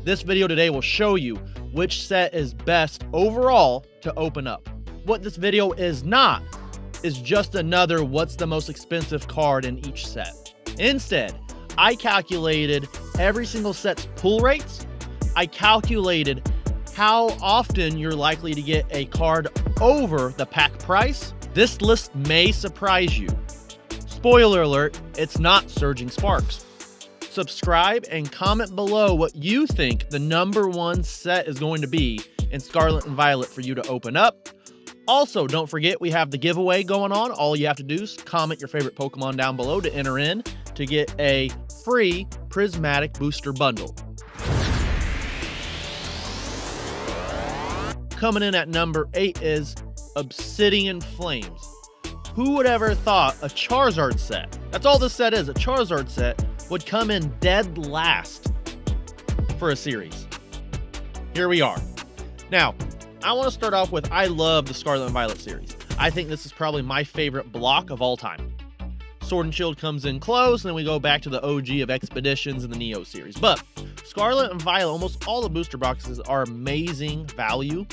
This video today will show you which set is best overall to open up. What this video is not is just another what's the most expensive card in each set. Instead, I calculated every single set's pull rates. I calculated how often you're likely to get a card over the pack price. This list may surprise you. Spoiler alert, it's not Surging Sparks. Subscribe and comment below what you think the #1 set is going to be in Scarlet and Violet for you to open up. Also, don't forget we have the giveaway going on. All you have to do is comment your favorite Pokemon down below to enter in to get a free Prismatic Booster Bundle. Coming in at number 8 is Obsidian Flames. Who would ever thought a Charizard set, that's all this set is, a Charizard set, would come in dead last for a series? Here we are. Now, I want to start off with, I love the Scarlet and Violet series. I think this is probably my favorite block of all time. Sword and Shield comes in close, and then we go back to the OG of Expeditions and the Neo series. But Scarlet and Violet, almost all the booster boxes are amazing value.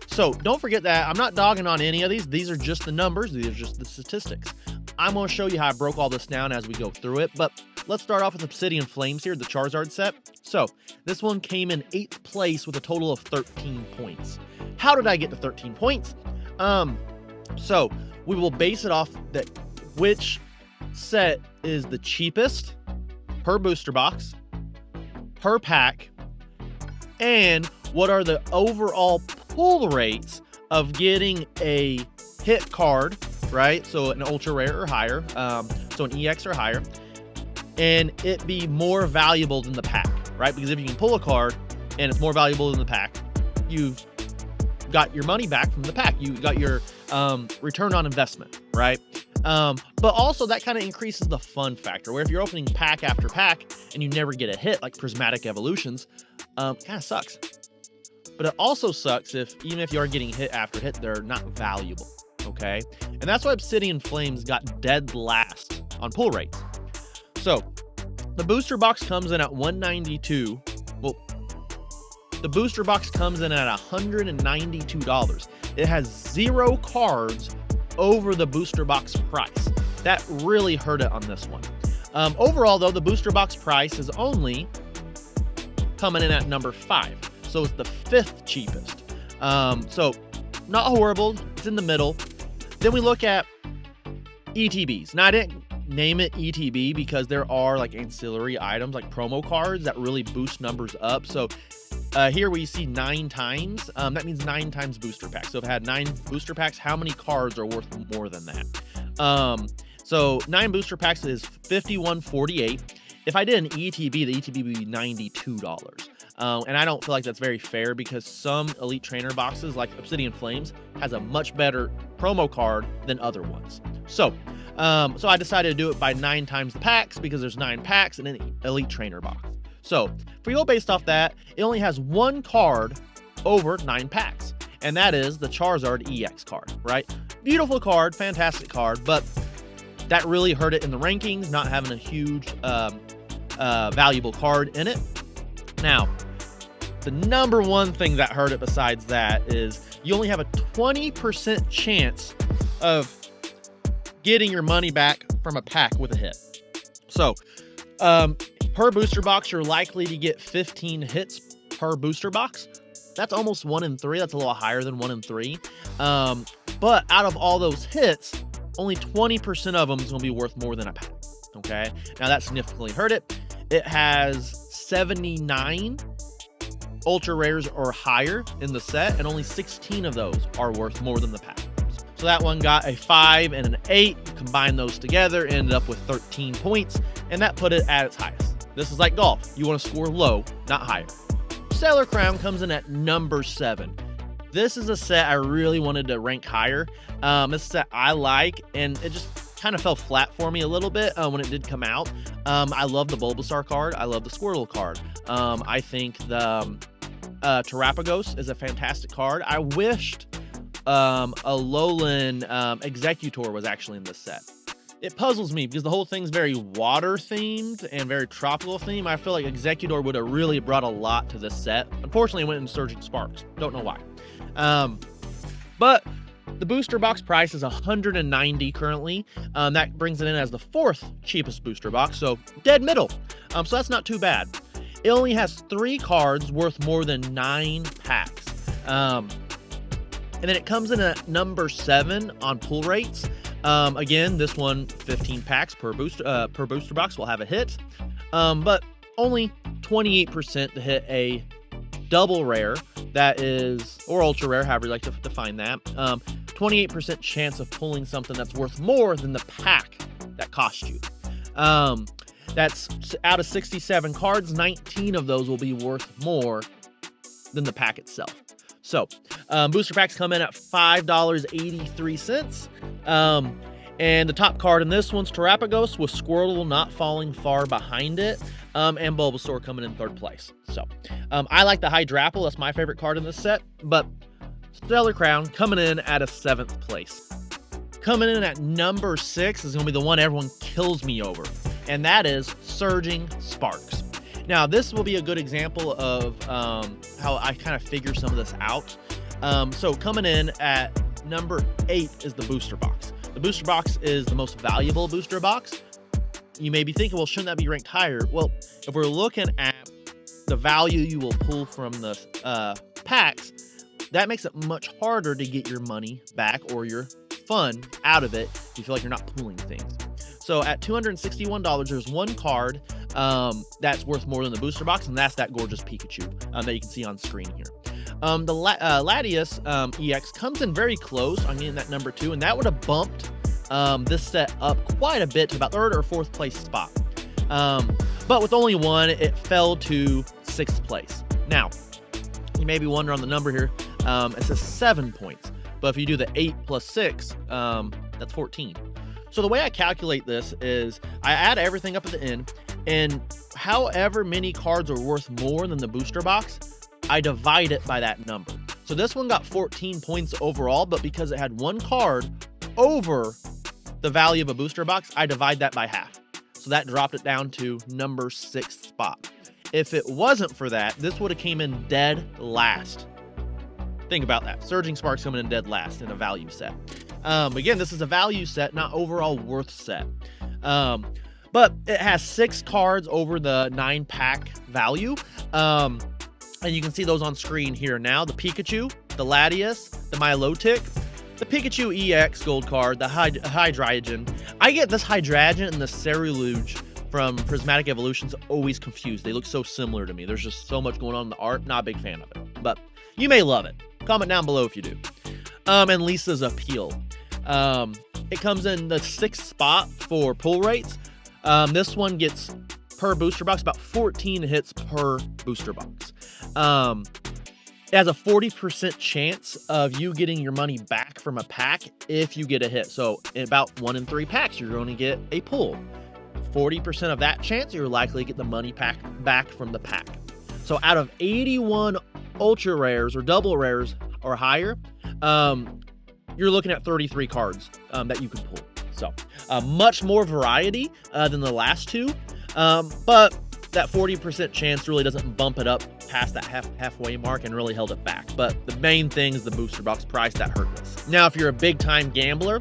So don't forget that I'm not dogging on any of these. These are just the numbers. These are just the statistics. I'm going to show you how I broke all this down as we go through it. But let's start off with Obsidian Flames here, the Charizard set. So this one came in 8th place with a total of 13 points. How did I get to 13 points? So we will base it off that which set is the cheapest per booster box, per pack, and what are the overall pull rates of getting a hit card, right? So an ultra rare or higher, so an EX or higher, and it be more valuable than the pack, right? Because if you can pull a card and it's more valuable than the pack, you've got your money back from the pack. You got your return on investment, right? But also that kind of increases the fun factor, where if you're opening pack after pack and you never get a hit like Prismatic Evolutions, kind of sucks. But it also sucks if, even if you are getting hit after hit, they're not valuable, okay? And that's why Obsidian Flames got dead last on pull rates. So the booster box comes in at $192. Well, the booster box comes in at $192. It has 0 cards over the booster box price. That really hurt it on this one. Overall, though, the booster box price is only coming in at number 5. So it's the 5th cheapest. So not horrible. It's in the middle. Then we look at ETBs. Now, I didn't name it ETB because there are like ancillary items like promo cards that really boost numbers up. So here we see 9 times. That means 9 times booster packs. So if it had 9 booster packs, how many cards are worth more than that? So 9 booster packs is $51.48. If I did an ETB, the ETB would be $92. And I don't feel like that's very fair because some Elite Trainer boxes like Obsidian Flames has a much better promo card than other ones. So I decided to do it by 9 times the packs because there's 9 packs in an Elite Trainer box. So if we go based off that, it only has 1 card over 9 packs, and that is the Charizard EX card, right? Beautiful card, fantastic card, but that really hurt it in the rankings, not having a huge valuable card in it. Now, the #1 thing that hurt it besides that is you only have a 20% chance of getting your money back from a pack with a hit. So, per booster box, you're likely to get 15 hits per booster box. That's almost 1 in 3. That's a little higher than 1 in 3. But out of all those hits, only 20% of them is going to be worth more than a pack. Okay. Now that significantly hurt it. It has 79 ultra rares or higher in the set, and only 16 of those are worth more than the pack. So that one got a 5 and an 8. Combine those together, ended up with 13 points, and that put it at its highest. This is like golf. You want to score low, not higher. Stellar Crown comes in at number 7. This is a set I really wanted to rank higher. It's a set I like, and it just kind of fell flat for me a little bit when it did come out. I love the Bulbasaur card. I love the Squirtle card. I think the Terrapagos is a fantastic card. I wished Alolan Executor was actually in this set. it puzzles me because the whole thing's very water themed and very tropical themed. I feel like Executor would have really brought a lot to this set. Unfortunately, it went in Surging Sparks. Don't know why. But the booster box price is $190 currently. That brings it in as the 4th cheapest booster box, so dead middle. So that's not too bad. It only has 3 cards worth more than 9 packs. And then it comes in at number 7 on pull rates. Again, this one 15 packs per booster box will have a hit, but only 28% to hit a double rare, that is, or ultra rare, however you like to define that. 28% chance of pulling something that's worth more than the pack that cost you. That's out of 67 cards, 19 of those will be worth more than the pack itself. So, booster packs come in at $5.83. And the top card in this one's Terapagos with Squirtle not falling far behind it. And Bulbasaur coming in 3rd place. So, I like the Hydrapple. That's my favorite card in this set. But Stellar Crown coming in at a 7th place. Coming in at number 6 is going to be the one everyone kills me over. And that is Surging Sparks. Now, this will be a good example of how I kind of figure some of this out. So coming in at number 8 is the booster box. The booster box is the most valuable booster box. You may be thinking, well, shouldn't that be ranked higher? Well, if we're looking at the value you will pull from the packs, that makes it much harder to get your money back or your fun out of it if you feel like you're not pulling things. So at $261, there's one card that's worth more than the booster box, and that's that gorgeous Pikachu that you can see on screen here. The Latias EX comes in very close. I'm getting that number 2, and that would have bumped this set up quite a bit to about 3rd or 4th place spot. But with only one, it fell to 6th place. Now, you may be wondering on the number here, it says 7 points. But if you do the 8 plus 6, that's 14. So the way I calculate this is I add everything up at the end, and however many cards are worth more than the booster box, I divide it by that number. So this one got 14 points overall, but because it had one card over the value of a booster box, I divide that by half. So that dropped it down to number 6th spot. If it wasn't for that, this would have came in dead last. Think about that. Surging Sparks coming in dead last in a value set. Again, this is a value set, not overall worth set. But it has 6 cards over the 9-pack value. And you can see those on screen here now. The Pikachu, the Latias, the Milotic, the Pikachu EX gold card, the Hydreigon. I get this Hydreigon and the Cerulean from Prismatic Evolutions always confused. They look so similar to me. There's just so much going on in the art. Not a big fan of it. But you may love it. Comment down below if you do. And Lisa's Appeal. It comes in the 6th spot for pull rates. This one gets, per booster box, about 14 hits per booster box. It has a 40% chance of you getting your money back from a pack if you get a hit. So in about 1 in 3 packs, you're going to get a pull. 40% of that chance, you're likely to get the money back from the pack. So out of 81 ultra rares or double rares or higher, you're looking at 33 cards that you can pull. So much more variety than the last two, but that 40% chance really doesn't bump it up past that halfway mark and really held it back. But the main thing is the booster box price that hurt us. Now, if you're a big time gambler,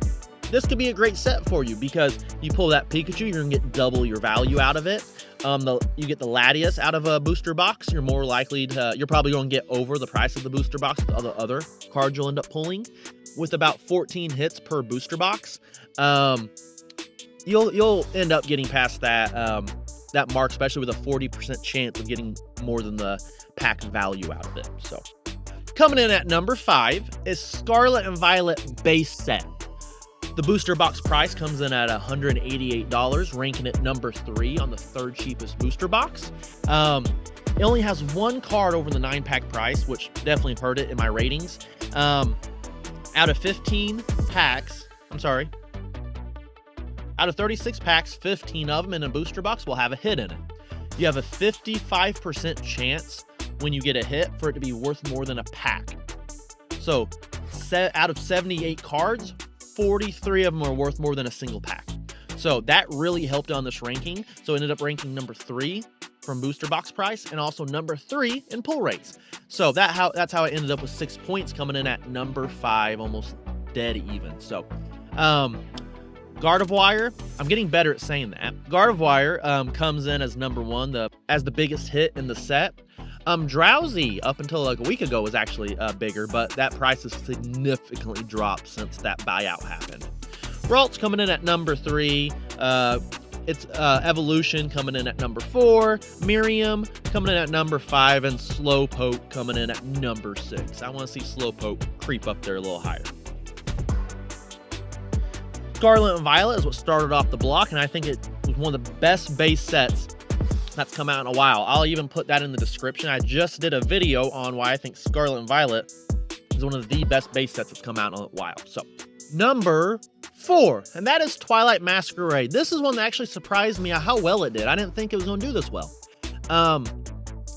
this could be a great set for you because you pull that Pikachu, you're gonna get double your value out of it. You get the Latias out of a booster box. You're more likely to, you're probably going to get over the price of the booster box with the other cards you'll end up pulling. With about 14 hits per booster box, you'll end up getting past that mark, especially with a 40% chance of getting more than the pack value out of it. So, coming in at number 5 is Scarlet and Violet base set. The booster box price comes in at $188, ranking it number 3 on the 3rd cheapest booster box. It only has one card over the 9-pack price, which definitely hurt it in my ratings. Out of 15 packs, out of 36 packs, 15 of them in a booster box will have a hit in it. You have a 55% chance when you get a hit for it to be worth more than a pack. So out of 78 cards, 43 of them are worth more than a single pack. So that really helped on this ranking. So it ended up ranking number 3 from booster box price and also number 3 in pull rates. So that's how it ended up with 6 points, coming in at number 5, almost dead even. So Gardevoir, I'm getting better at saying that. Gardevoir comes in as number 1, as the biggest hit in the set. Drowsy, up until like a week ago, was actually bigger, but that price has significantly dropped since that buyout happened. Ralt's coming in at number 3. It's Evolution coming in at number 4. Miriam coming in at number 5. And Slowpoke coming in at number 6. I want to see Slowpoke creep up there a little higher. Scarlet and Violet is what started off the block, and I think it was one of the best base sets that's come out in a while. I'll even put that in the description. I just did a video on why I think Scarlet and Violet is one of the best base sets that's come out in a while. So, number 4, and that is Twilight Masquerade. This is one that actually surprised me how well it did. I didn't think it was going to do this well.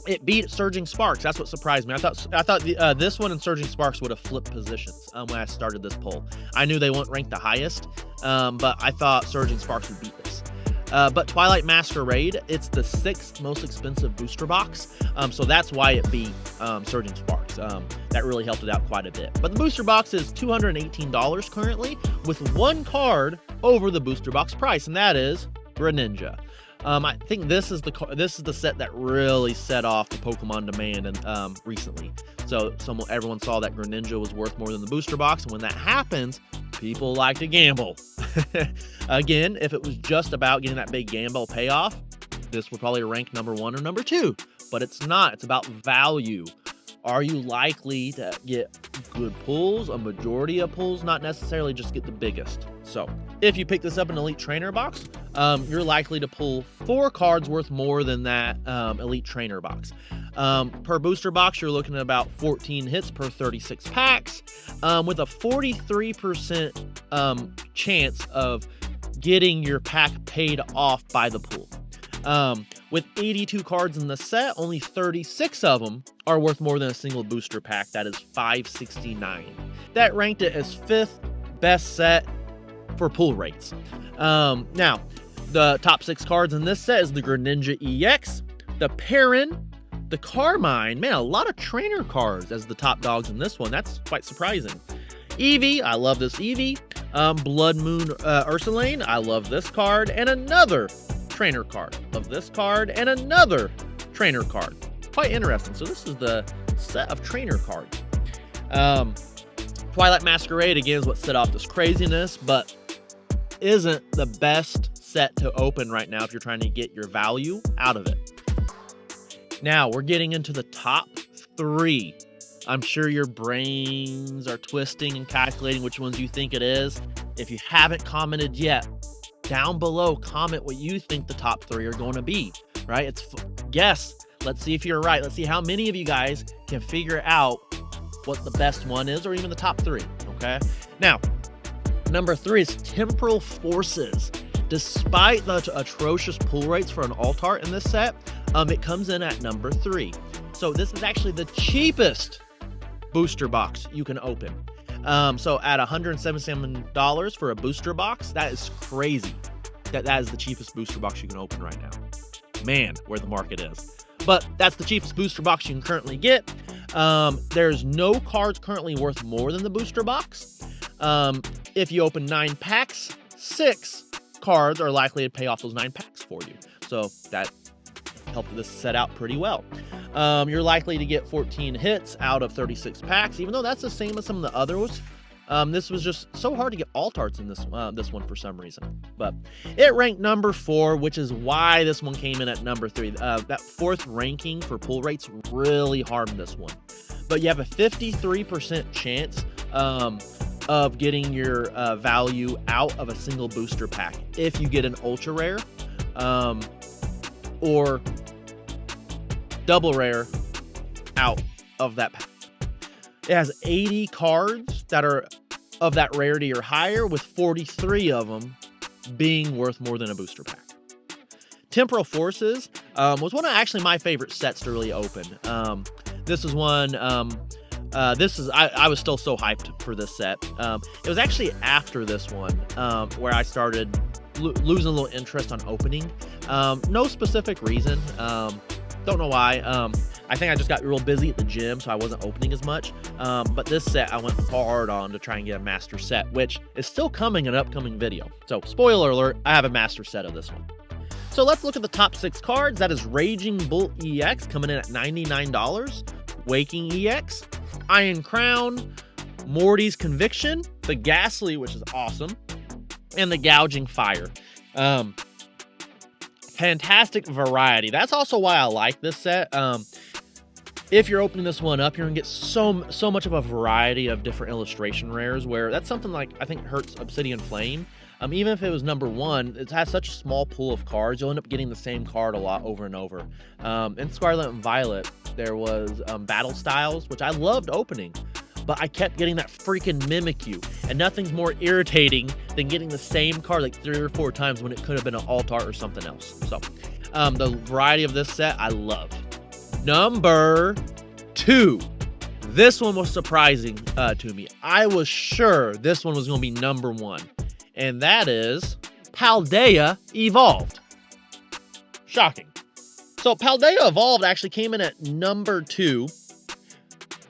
It beat Surging Sparks. That's what surprised me. I thought this one and Surging Sparks would have flipped positions when I started this poll. I knew they wouldn't rank the highest, but I thought Surging Sparks would beat this. But Twilight Masquerade, it's the 6th most expensive booster box, so that's why it beat Surging Sparks. That really helped it out quite a bit. But the booster box is $218 currently, with 1 card over the booster box price, and that is Greninja. I think this is the set that really set off the Pokemon demand and recently. So everyone saw that Greninja was worth more than the booster box, and when that happens, people like to gamble. Again, if it was just about getting that big gamble payoff, this would probably rank number 1 or number 2. But it's not. It's about value. Are you likely to get good pulls, a majority of pulls, not necessarily just get the biggest? So if you pick this up in Elite Trainer box, you're likely to pull 4 cards worth more than that Elite Trainer box. Per booster box, you're looking at about 14 hits per 36 packs, with a 43% chance of getting your pack paid off by the pool. With 82 cards in the set, only 36 of them are worth more than a single booster pack. That is 569. That ranked it as 5th best set for pull rates. Now, the top 6 cards in this set is the Greninja EX, the Perrin, the Carmine. Man, a lot of trainer cards as the top dogs in this one. That's quite surprising. Eevee, I love this Eevee. Blood Moon Ursulane, I love this card. And another trainer card. Love this card. And another trainer card. Quite interesting. So this is the set of trainer cards. Twilight Masquerade, again, is what set off this craziness, but isn't the best set to open right now if you're trying to get your value out of it. Now, we're getting into the top 3. I'm sure your brains are twisting and calculating which ones you think it is. If you haven't commented yet, down below, comment what you think the top 3 are going to be, right? It's guess. Let's see if you're right. Let's see how many of you guys can figure out what the best one is, or even the top 3, okay? Now, number 3 is Temporal Forces. Despite the atrocious pull rates for an alt-art in this set, it comes in at number 3. So this is actually the cheapest booster box you can open. So at $177 for a booster box, that is crazy. That is the cheapest booster box you can open right now. Man, where the market is. But that's the cheapest booster box you can currently get. There's no cards currently worth more than the booster box. If you open 9 packs, 6 cards are likely to pay off those 9 packs for you. So that helped this set out pretty well. You're likely to get 14 hits out of 36 packs, even though that's the same as some of the others. This was just so hard to get alt-arts in this one for some reason. But it ranked number 4, which is why this one came in at number 3. That 4th ranking for pull rates really harmed this one. But you have a 53% chance of getting your value out of a single booster pack if you get an ultra rare or double rare out of that pack. It has 80 cards that are of that rarity or higher, with 43 of them being worth more than a booster pack. Temporal Forces was one of actually my favorite sets to really open. This is one, I was still so hyped for this set. It was actually after this one where I started losing a little interest on opening. No specific reason. Don't know why. I think I just got real busy at the gym, so I wasn't opening as much. But this set I went hard on to try and get a master set, which is still coming in an upcoming video. So spoiler alert, I have a master set of this one. So let's look at the top 6 cards. That is Raging Bull EX coming in at $99. Waking EX, Iron Crown, Morty's Conviction, the Ghastly, which is awesome, and the Gouging Fire. Fantastic variety. That's also why I like this set. If you're opening this one up, you're gonna get so much of a variety of different illustration rares, where that's something like I think hurts Obsidian Flame. Even if it was number 1, it has such a small pool of cards, you'll end up getting the same card a lot over and over. In Scarlet and Violet, there was Battle Styles, which I loved opening, but I kept getting that freaking Mimikyu, and nothing's more irritating than getting the same card like 3 or 4 times when it could have been an alt art or something else. So, the variety of this set, I love. Number 2. This one was surprising to me. I was sure this one was going to be number 1. And that is Paldea Evolved. Shocking. So Paldea Evolved actually came in at number 2.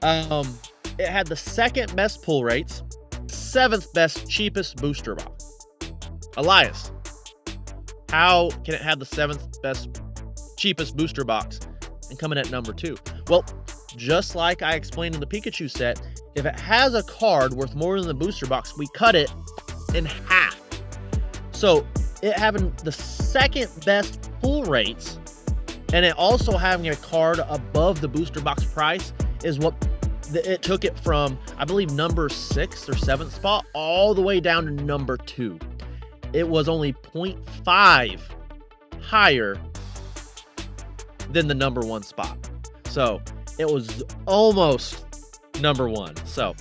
It had the 2nd best pull rates, 7th best cheapest booster box. Elias, how can it have the 7th best cheapest booster box and come in at number 2? Well, just like I explained in the Pikachu set, if it has a card worth more than the booster box, we cut it in half. So it having the 2nd best pull rates and it also having a card above the booster box price is what it took it from, I believe, number 6 or 7th spot all the way down to number 2. It was only 0.5 higher than the number 1 spot. So it was almost number 1. So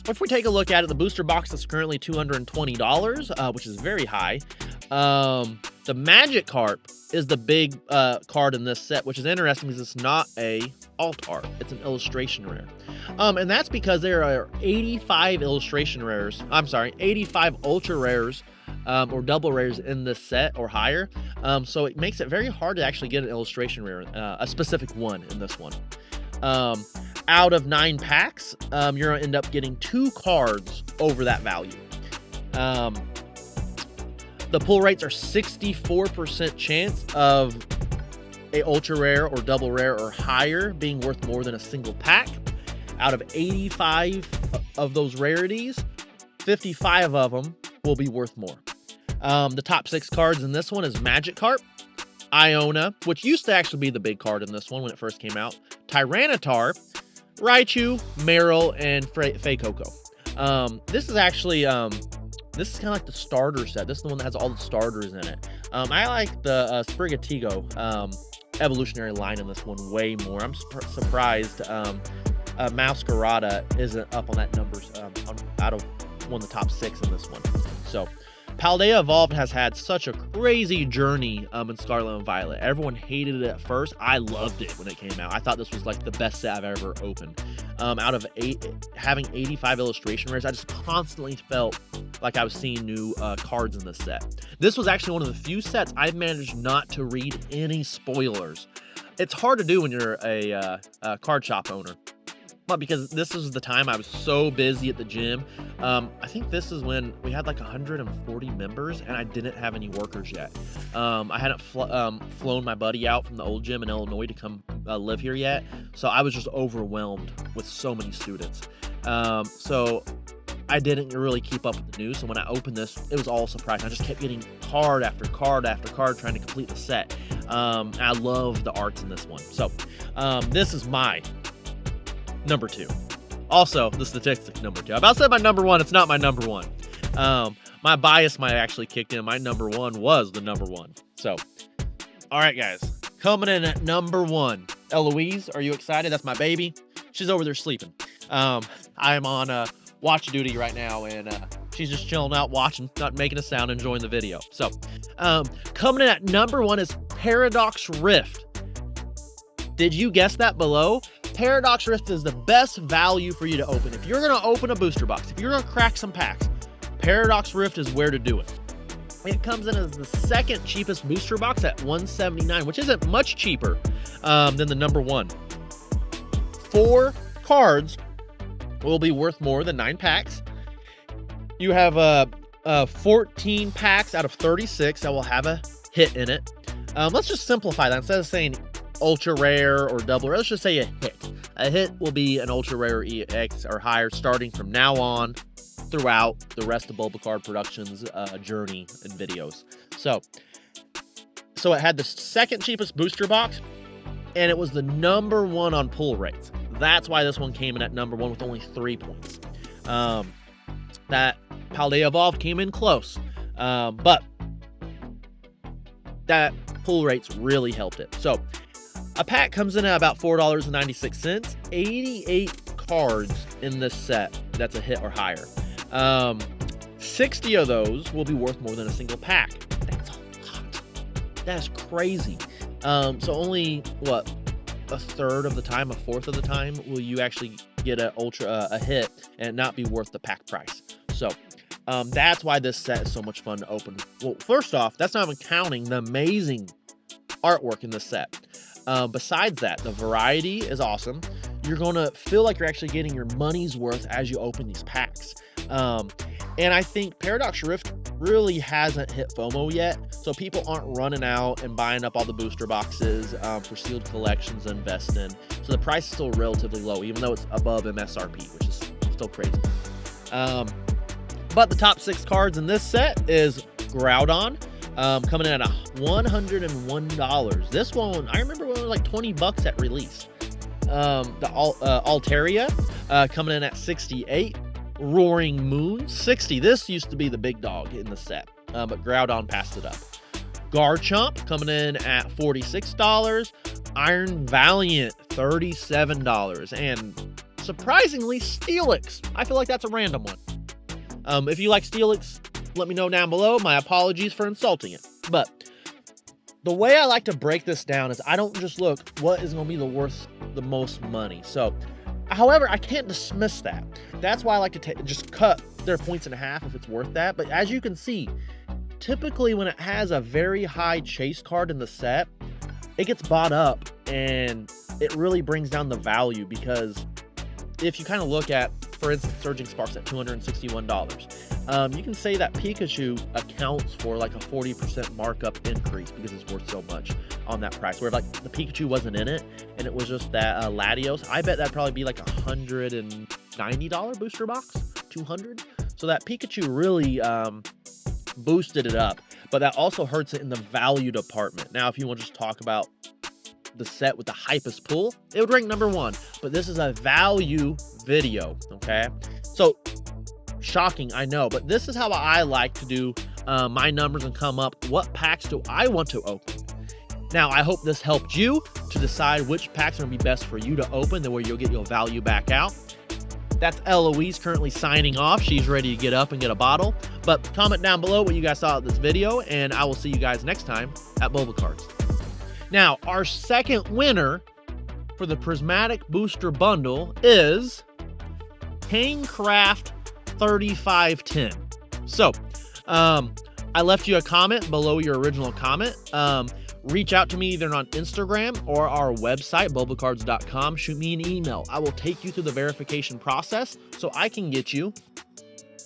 if we take a look at it, the booster box is currently $220, which is very high. The Magikarp is the big card in this set, which is interesting because it's not a alt art. It's an illustration rare. And that's because there are 85 illustration rares. I'm sorry, 85 ultra rares or double rares in this set or higher. So it makes it very hard to actually get an illustration rare, a specific one in this one. Out of 9 packs, you're going to end up getting 2 cards over that value. The pull rates are 64% chance of a ultra rare or double rare or higher being worth more than a single pack. Out of 85 of those rarities, 55 of them will be worth more. The top 6 cards in this one is Magikarp, Iona, which used to actually be the big card in this one when it first came out, Tyranitar, Raichu, Meryl, and Fuecoco. This is actually this is kind of like the starter set. This is the one that has all the starters in it. I like the Sprigatigo evolutionary line in this one way more. I'm surprised Masquerada isn't up on that numbers out of one of the top 6 in this one. So Paldea Evolved has had such a crazy journey in Scarlet and Violet. Everyone hated it at first. I loved it when it came out. I thought this was like the best set I've ever opened. Out of having 85 illustration rares, I just constantly felt like I was seeing new cards in this set. This was actually one of the few sets I've managed not to read any spoilers. It's hard to do when you're a card shop owner. But because this is the time I was so busy at the gym. I think this is when we had like 140 members and I didn't have any workers yet. I hadn't flown my buddy out from the old gym in Illinois to come live here yet. So I was just overwhelmed with so many students. So I didn't really keep up with the news. So when I opened this, it was all surprising. I just kept getting card after card after card trying to complete the set. I love the arts in this one. So this is my number 2. Also, the statistic number 2. I about said my number 1. It's not my number 1. My bias might actually kicked in. My number 1 was the number 1. So, all right, guys. Coming in at number 1. Eloise, are you excited? That's my baby. She's over there sleeping. I am on watch duty right now, and she's just chilling out, watching, not making a sound, enjoying the video. So, coming in at number 1 is Paradox Rift. Did you guess that below? Paradox Rift is the best value for you to open. If you're going to open a booster box, if you're going to crack some packs, Paradox Rift is where to do it. It comes in as the second cheapest booster box at $179, which isn't much cheaper than the number one. 4 cards will be worth more than 9 packs. You have 14 packs out of 36 that will have a hit in it. Let's just simplify that. Instead of saying ultra rare or double rare, let's just say a hit. A hit will be an ultra rare EX or higher starting from now on throughout the rest of Bulbasaur Productions journey and videos. So it had the second cheapest booster box, and it was the number one on pull rates. That's why this one came in at number one with only 3 points. That Paldea Evolved came in close, but that pull rates really helped it. So a pack comes in at about $4.96. 88 cards in this set that's a hit or higher. 60 of those will be worth more than a single pack. That's a lot. That's crazy. So only what, a third of the time, a fourth of the time will you actually get a hit and not be worth the pack price. So that's why this set is so much fun to open. Well, first off, that's not even counting the amazing artwork in this set. Besides that, the variety is awesome. You're going to feel like you're actually getting your money's worth as you open these packs. And I think Paradox Rift really hasn't hit FOMO yet, so people aren't running out and buying up all the booster boxes for sealed collections to invest in. So the price is still relatively low, even though it's above MSRP, which is still crazy. But the top 6 cards in this set is Groudon, coming in at $101. This one, I remember when it was like 20 bucks at release. The Altaria, coming in at 68. Roaring Moon, 60. This used to be the big dog in the set, but Groudon passed it up. Garchomp coming in at $46. Iron Valiant, $37. And surprisingly, Steelix. I feel like that's a random one. If you like Steelix, let me know down below. My apologies for insulting it. But the way I like to break this down is I don't just look what is going to be worth the most money. So, however, I can't dismiss that. That's why I like to just cut their points in half if it's worth that. But as you can see, typically when it has a very high chase card in the set, it gets bought up and it really brings down the value, because if you kind of look at, for instance, Surging Sparks at $261, you can say that Pikachu accounts for like a 40% markup increase because it's worth so much on that price. Where like the Pikachu wasn't in it and it was just that Latios, I bet that'd probably be like $190 booster box, 200. So that Pikachu really boosted it up, but that also hurts it in the value department. Now, if you want to just talk about the set with the hypest pull, it would rank number 1, but this is a value video, okay? So shocking, I know, but this is how I like to do my numbers and come up what packs do I want to open. Now, I hope this helped you to decide which packs are going to be best for you to open, the way you'll get your value back out. That's Eloise currently signing off. She's ready to get up and get a bottle. But comment down below what you guys thought of this video, and I will see you guys next time at Bulbacards. Now, our second winner for the Prismatic Booster Bundle is Hanecraft 3510. So, I left you a comment below your original comment. Reach out to me either on Instagram or our website, bulbacards.com. Shoot me an email. I will take you through the verification process so I can get you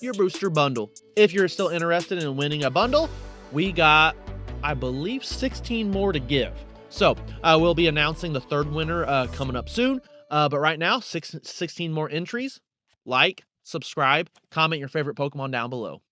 your booster bundle. If you're still interested in winning a bundle, we got, I believe, 16 more to give. So we'll be announcing the third winner coming up soon. But right now, 16 more entries. Like, subscribe, comment your favorite Pokemon down below.